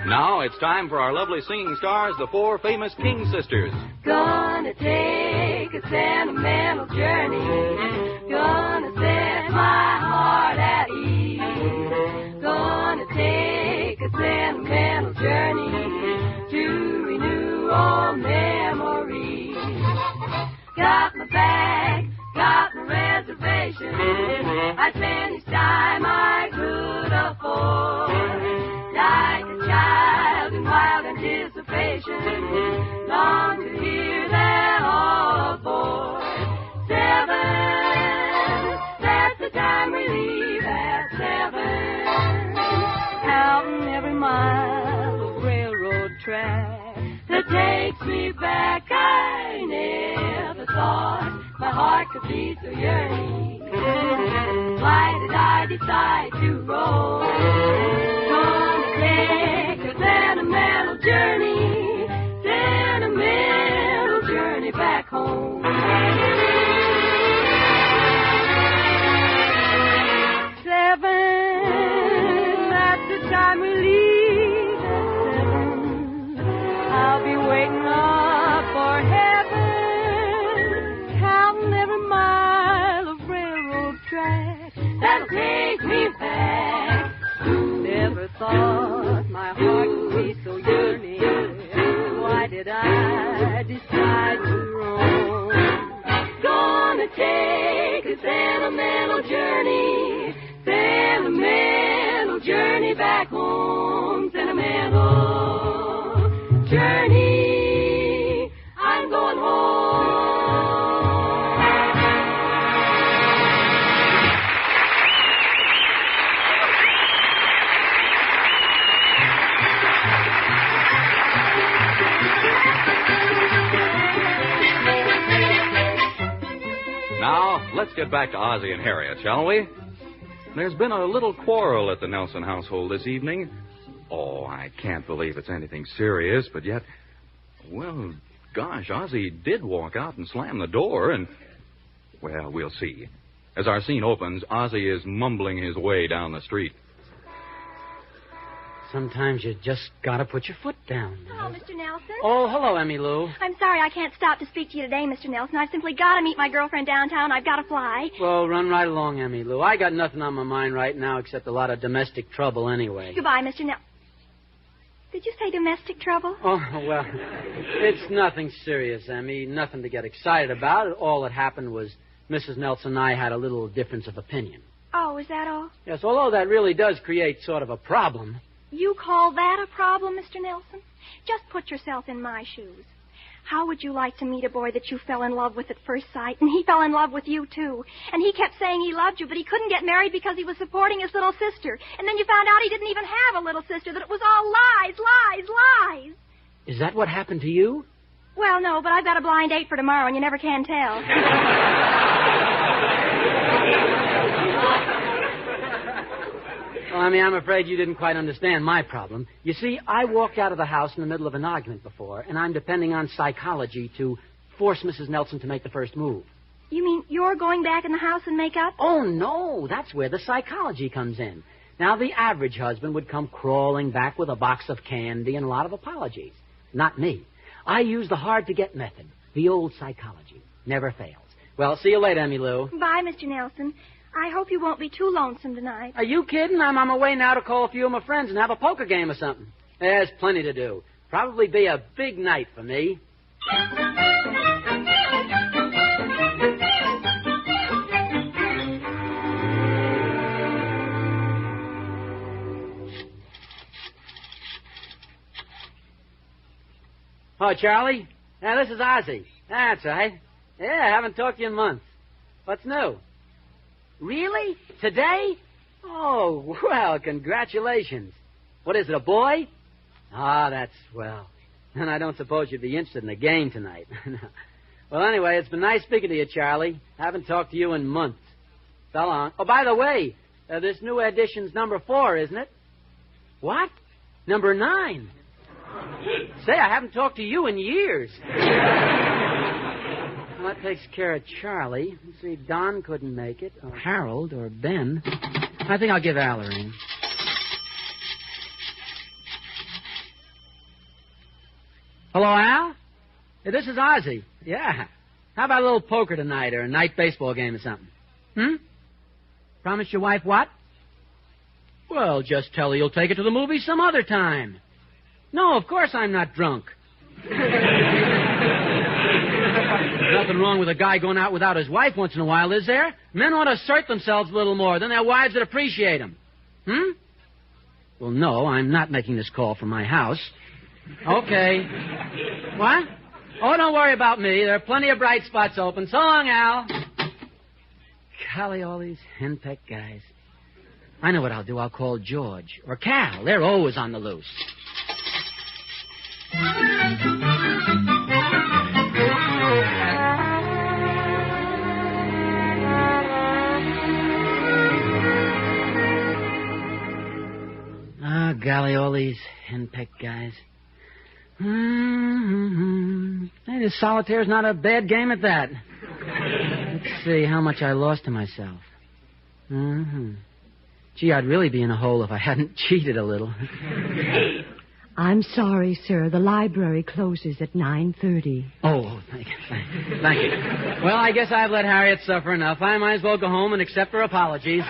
Now it's time for our lovely singing stars, the four famous King sisters. Gonna take a sentimental journey. Gonna set my heart at ease. Gonna take a sentimental journey to renew all memories. Got my bag, got my reservation. I spend each time I could afford. Like a child in wild anticipation, long to hear that all aboard. 7, that's the time we leave at 7. Counting every mile of railroad track that takes me back. I never thought my heart could be so yearning. Why did I decide to roll? Take a sentimental journey back home. 7, that's the time we leave at 7. I'll be waiting up for heaven, counting every mile of railroad track that'll take me back. Never thought my heart would be so yearning. Why did I decide to roam? Gonna take a sentimental journey back home. Sentimental journey, I'm going home. Now, let's get back to Ozzie and Harriet, shall we? There's been a little quarrel at the Nelson household this evening. Oh, I can't believe it's anything serious, but yet, well, gosh, Ozzie did walk out and slam the door, and, well, we'll see. As our scene opens, Ozzie is mumbling his way down the street. Sometimes you just gotta put your foot down. Hello, Mr. Nelson. Oh, hello, Emmy Lou. I'm sorry I can't stop to speak to you today, Mr. Nelson. I've simply got to meet my girlfriend downtown. I've got to fly. Well, run right along, Emmy Lou. I got nothing on my mind right now except a lot of domestic trouble anyway. Goodbye, Mr. Nelson. Did you say domestic trouble? Oh, well, it's nothing serious, Emmy. Nothing to get excited about. All that happened was Mrs. Nelson and I had a little difference of opinion. Oh, is that all? Yes, although that really does create sort of a problem. You call that a problem, Mr. Nelson? Just put yourself in my shoes. How would you like to meet a boy that you fell in love with at first sight, and he fell in love with you, too? And he kept saying he loved you, but he couldn't get married because he was supporting his little sister. And then you found out he didn't even have a little sister, that it was all lies, lies, lies. Is that what happened to you? Well, no, but I've got a blind date for tomorrow, and you never can tell. Well, I mean, I'm afraid you didn't quite understand my problem. You see, I walked out of the house in the middle of an argument before, and I'm depending on psychology to force Mrs. Nelson to make the first move. You mean you're going back in the house and make up? Oh, no, that's where the psychology comes in. Now, the average husband would come crawling back with a box of candy and a lot of apologies. Not me. I use the hard-to-get method, the old psychology. Never fails. Well, see you later, Emmy Lou. Bye, Mr. Nelson. I hope you won't be too lonesome tonight. Are you kidding? I'm on my way now to call a few of my friends and have a poker game or something. There's plenty to do. Probably be a big night for me. Oh, Charlie? Yeah, this is Ozzie. That's right. Yeah, I haven't talked to you in months. What's new? Really? Today? Oh, well, congratulations. What is it, a boy? Ah, that's swell. And I don't suppose you'd be interested in the game tonight. Well, anyway, it's been nice speaking to you, Charlie. Haven't talked to you in months. So long. Oh, by the way, this new edition's number 4, isn't it? What? Number 9? Say, I haven't talked to you in years. Well, that takes care of Charlie. Let's see, Don couldn't make it, or Harold, or Ben. I think I'll give Al a ring. Hello, Al? Hey, this is Ozzie. Yeah. How about a little poker tonight or a night baseball game or something? Promise your wife what? Well, just tell her you'll take her to the movies some other time. No, of course I'm not drunk. There's nothing wrong with a guy going out without his wife once in a while, is there? Men ought to assert themselves a little more. Then their wives would appreciate them. Well, no, I'm not making this call from my house. Okay. What? Oh, don't worry about me. There are plenty of bright spots open. So long, Al. Golly, all these henpecked guys. I know what I'll do. I'll call George. Or Cal. They're always on the loose. Oh, golly, all these henpecked guys. Hey, this solitaire's not a bad game at that. Let's see how much I lost to myself. Gee, I'd really be in a hole if I hadn't cheated a little. I'm sorry, sir. The library closes at 9:30. Oh, thank you. Thank you. Well, I guess I've let Harriet suffer enough. I might as well go home and accept her apologies.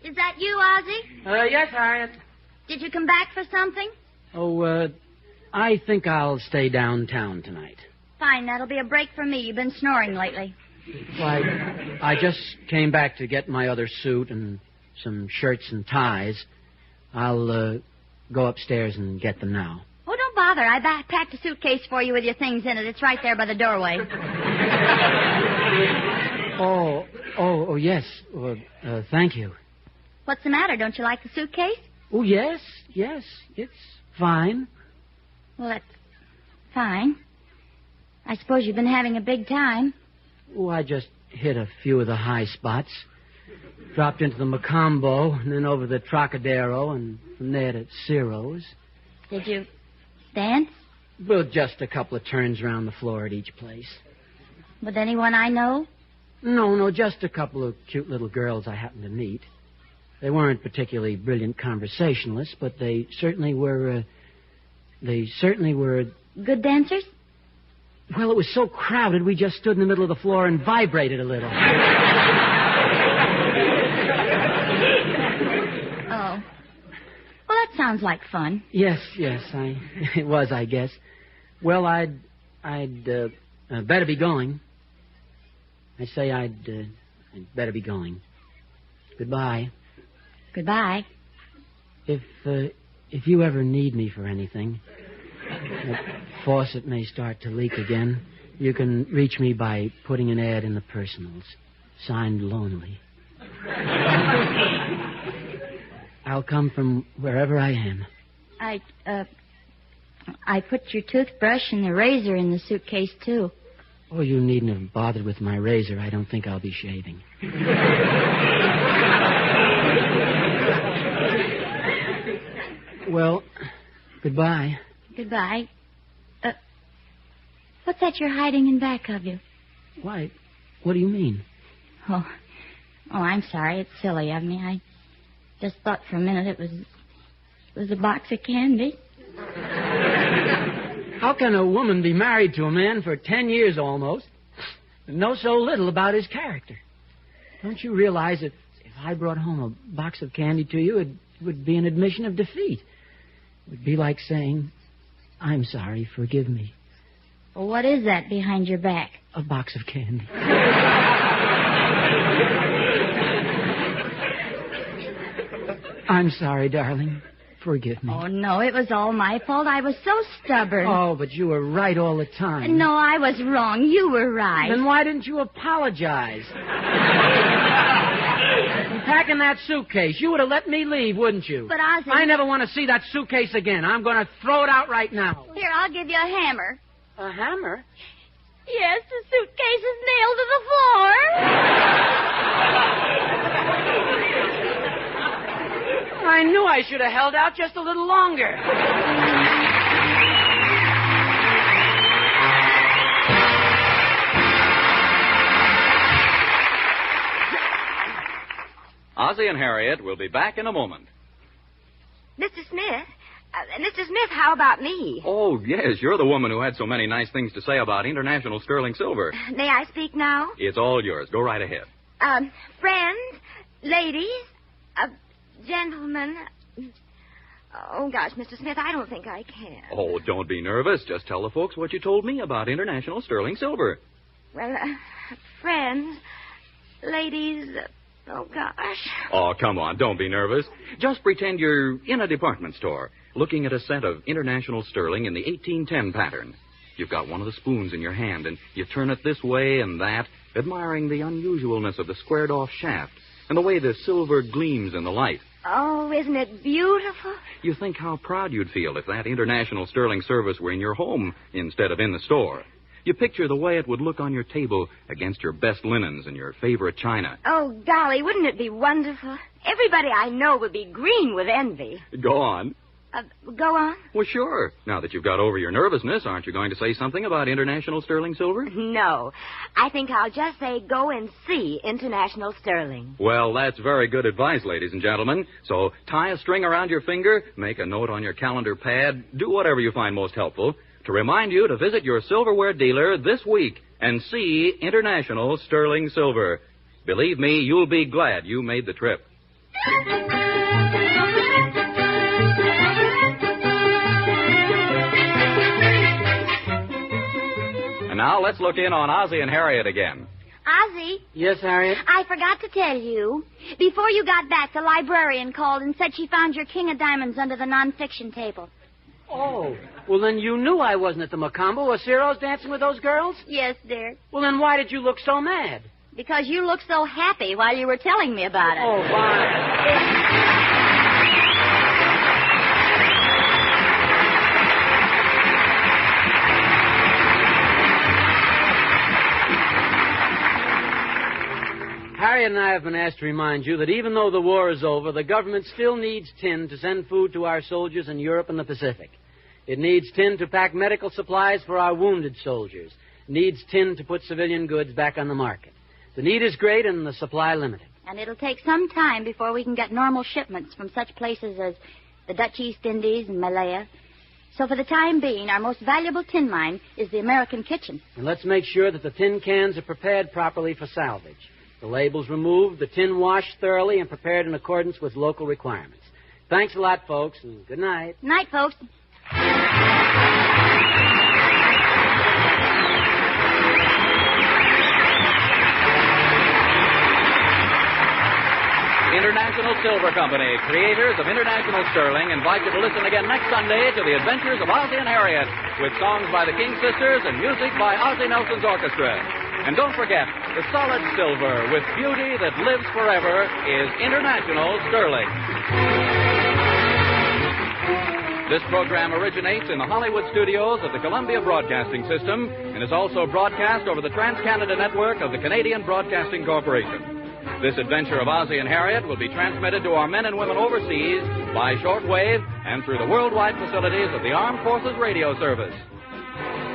Is that you, Ozzie? Yes, Harriet. Did you come back for something? Oh, I think I'll stay downtown tonight. Fine, that'll be a break for me. You've been snoring lately. Why, I just came back to get my other suit and some shirts and ties. I'll go upstairs and get them now. Oh, don't bother. I packed a suitcase for you with your things in it. It's right there by the doorway. Oh, yes. Thank you. What's the matter? Don't you like the suitcase? Oh, yes. It's fine. Well, that's fine. I suppose you've been having a big time. Oh, I just hit a few of the high spots. Dropped into the Macombo, and then over the Trocadero, and from there to Ciro's. Did you dance? Well, just a couple of turns around the floor at each place. With anyone I know? No, just a couple of cute little girls I happened to meet. They weren't particularly brilliant conversationalists, but they certainly were... Good dancers? Well, it was so crowded, we just stood in the middle of the floor and vibrated a little. Oh. Well, that sounds like fun. Yes, it was, I guess. Well, I'd better be going. I say I'd better be going. Goodbye. Goodbye. If you ever need me for anything, the faucet may start to leak again, you can reach me by putting an ad in the personals. Signed, Lonely. I'll come from wherever I am. I put your toothbrush and the razor in the suitcase, too. Oh, you needn't have bothered with my razor. I don't think I'll be shaving. Well, goodbye. Goodbye. What's that you're hiding in back of you? Why? What do you mean? Oh, I'm sorry. It's silly of me. I just thought for a minute it was a box of candy. How can a woman be married to a man for 10 years almost and know so little about his character? Don't you realize that if I brought home a box of candy to you, it would be an admission of defeat? It would be like saying, I'm sorry, forgive me. Well, what is that behind your back? A box of candy. I'm sorry, darling. Forgive me. Oh, no, it was all my fault. I was so stubborn. Oh, but you were right all the time. No, I was wrong. You were right. Then why didn't you apologize? Packing that suitcase. You would have let me leave, wouldn't you? But Ozzie... I never want to see that suitcase again. I'm going to throw it out right now. Here, I'll give you a hammer. A hammer? Yes, the suitcase is nailed to the floor. I knew I should have held out just a little longer. Ozzie and Harriet will be back in a moment. Mr. Smith? Mr. Smith, how about me? Oh, yes, you're the woman who had so many nice things to say about international sterling silver. May I speak now? It's all yours. Go right ahead. Friends, ladies, gentlemen. Oh, gosh, Mr. Smith, I don't think I can. Oh, don't be nervous. Just tell the folks what you told me about international sterling silver. Well, friends, ladies, oh, gosh. Oh, come on, don't be nervous. Just pretend you're in a department store, looking at a set of international sterling in the 1810 pattern. You've got one of the spoons in your hand, and you turn it this way and that, admiring the unusualness of the squared-off shaft and the way the silver gleams in the light. Oh, isn't it beautiful? You think how proud you'd feel if that international sterling service were in your home instead of in the store. You picture the way it would look on your table against your best linens and your favorite china. Oh, golly, wouldn't it be wonderful? Everybody I know would be green with envy. Go on. Go on? Well, sure. Now that you've got over your nervousness, aren't you going to say something about international sterling silver? No. I think I'll just say go and see international sterling. Well, that's very good advice, ladies and gentlemen. So tie a string around your finger, make a note on your calendar pad, do whatever you find most helpful to remind you to visit your silverware dealer this week and see international sterling silver. Believe me, you'll be glad you made the trip. And now let's look in on Ozzie and Harriet again. Ozzie? Yes, Harriet? I forgot to tell you. Before you got back, the librarian called and said she found your King of Diamonds under the nonfiction table. Oh, well, then you knew I wasn't at the Macumba. Was Ciro's dancing with those girls? Yes, dear. Well, then why did you look so mad? Because you looked so happy while you were telling me about it. Oh, fine. Harriet and I have been asked to remind you that even though the war is over, the government still needs tin to send food to our soldiers in Europe and the Pacific. It needs tin to pack medical supplies for our wounded soldiers. It needs tin to put civilian goods back on the market. The need is great and the supply limited. And it'll take some time before we can get normal shipments from such places as the Dutch East Indies and Malaya. So for the time being, our most valuable tin mine is the American kitchen. And let's make sure that the tin cans are prepared properly for salvage. The labels removed, the tin washed thoroughly, and prepared in accordance with local requirements. Thanks a lot, folks, and good night. Night, folks. International Silver Company, creators of International Sterling, invite you to listen again next Sunday to the adventures of Ozzie and Harriet, with songs by the King Sisters and music by Ozzie Nelson's orchestra. And don't forget, the solid silver with beauty that lives forever is International Sterling. This program originates in the Hollywood studios of the Columbia Broadcasting System and is also broadcast over the Trans-Canada Network of the Canadian Broadcasting Corporation. This adventure of Ozzie and Harriet will be transmitted to our men and women overseas by shortwave and through the worldwide facilities of the Armed Forces Radio Service.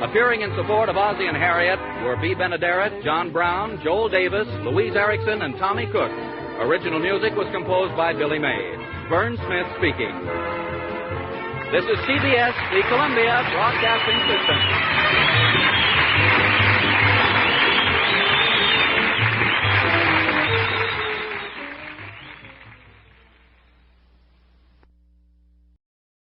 Appearing in support of Ozzie and Harriet were B. Benaderet, John Brown, Joel Davis, Louise Erickson, and Tommy Cook. Original music was composed by Billy May. Vern Smith speaking. This is CBS, the Columbia Broadcasting System.